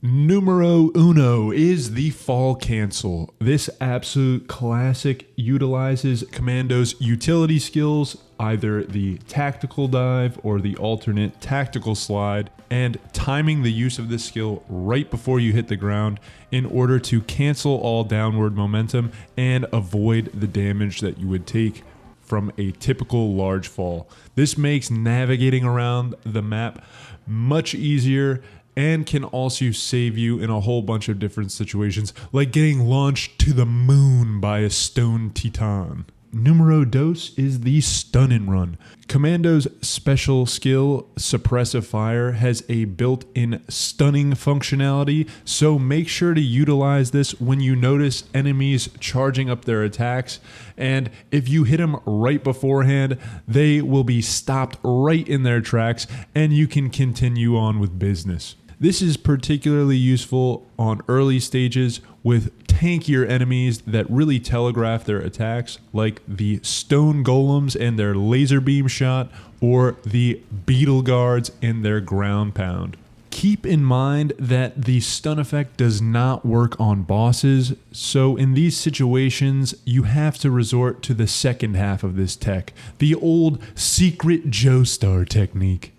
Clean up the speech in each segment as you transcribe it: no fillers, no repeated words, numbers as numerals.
Numero uno is the fall cancel. This absolute classic utilizes Commando's utility skills, either the tactical dive or the alternate tactical slide, and timing the use of this skill right before you hit the ground in order to cancel all downward momentum and avoid the damage that you would take from a typical large fall. This makes navigating around the map much easier and can also save you in a whole bunch of different situations, like getting launched to the moon by a stone titan. Numero dos is the stun and run. Commando's special skill, Suppressive Fire, has a built-in stunning functionality, so make sure to utilize this when you notice enemies charging up their attacks, and if you hit them right beforehand, they will be stopped right in their tracks, and you can continue on with business. This is particularly useful on early stages with tankier enemies that really telegraph their attacks, like the stone golems and their laser beam shot, or the beetle guards and their ground pound. Keep in mind that the stun effect does not work on bosses, so in these situations you have to resort to the second half of this tech, the old secret Joestar technique.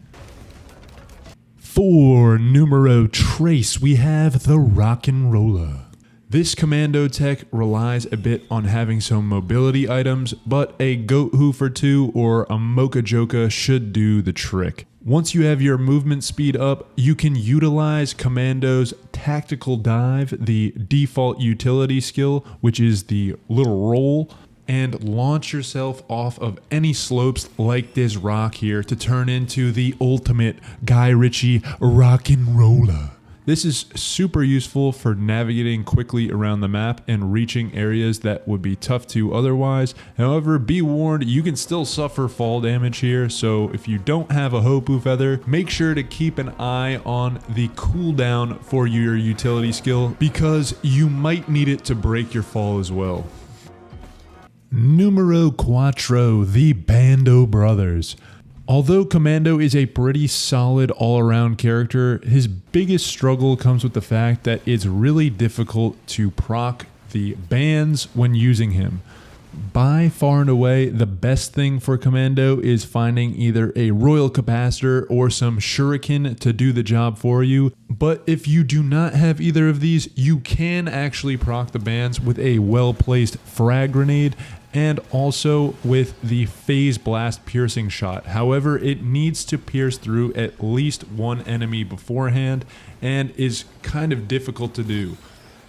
For numero tres, we have the Rock N Rolla. This commando tech relies a bit on having some mobility items, but a goat hoof or two or a mocha joka should do the trick. Once you have your movement speed up, you can utilize Commando's tactical dive, the default utility skill, which is the little roll, and launch yourself off of any slopes like this rock here to turn into the ultimate Guy Ritchie Rock N Rolla. This is super useful for navigating quickly around the map and reaching areas that would be tough to otherwise. However, be warned, you can still suffer fall damage here, so if you don't have a Hopu feather, make sure to keep an eye on the cooldown for your utility skill, because you might need it to break your fall as well. Numero cuatro, the Bando Brothers. Although Commando is a pretty solid all-around character, his biggest struggle comes with the fact that it's really difficult to proc the bands when using him. By far and away, the best thing for Commando is finding either a Royal Capacitor or some Shuriken to do the job for you. But if you do not have either of these, you can actually proc the bands with a well-placed frag grenade and also with the Phase Blast piercing shot. However, it needs to pierce through at least one enemy beforehand and is kind of difficult to do.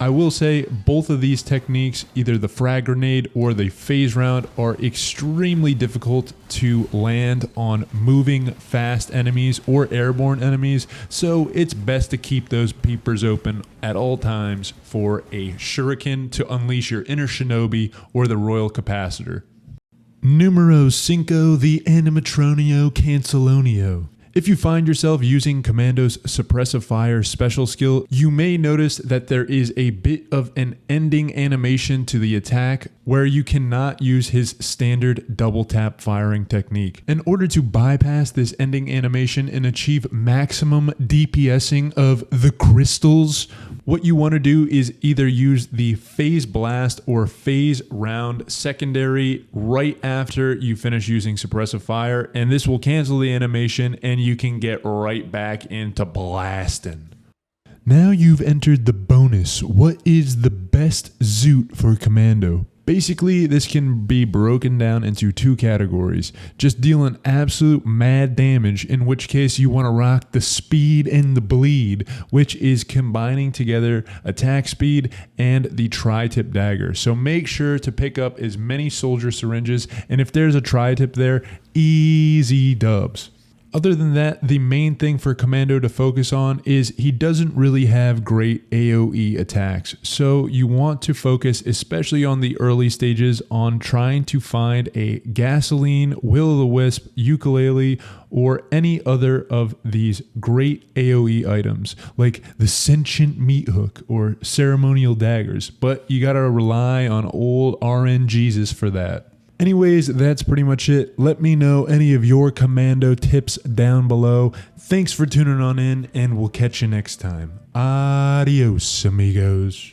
I will say both of these techniques, either the frag grenade or the phase round, are extremely difficult to land on moving fast enemies or airborne enemies, so it's best to keep those peepers open at all times for a Shuriken to unleash your inner shinobi or the Royal Capacitor. Numero cinco, the Animatronic Cancelonio. If you find yourself using Commando's Suppressive Fire special skill, you may notice that there is a bit of an ending animation to the attack where you cannot use his standard double tap firing technique. In order to bypass this ending animation and achieve maximum DPSing of the crystals, what you want to do is either use the Phase Blast or Phase Round secondary right after you finish using Suppressive Fire, and this will cancel the animation and you can get right back into blasting. Now you've entered the bonus. What is the best Zoot for Commando? Basically, this can be broken down into two categories. Just dealing absolute mad damage, in which case you want to rock the speed and the bleed, which is combining together attack speed and the tri-tip dagger. So make sure to pick up as many soldier syringes, and if there's a tri-tip there, easy dubs. Other than that, the main thing for Commando to focus on is he doesn't really have great AoE attacks, so you want to focus, especially on the early stages, on trying to find a gasoline, will-o'-the-wisp, ukulele, or any other of these great AoE items, like the sentient meat hook or ceremonial daggers, but you gotta rely on old RNGesus for that. Anyways, that's pretty much it. Let me know any of your Commando tips down below. Thanks for tuning on in, and we'll catch you next time. Adios, amigos.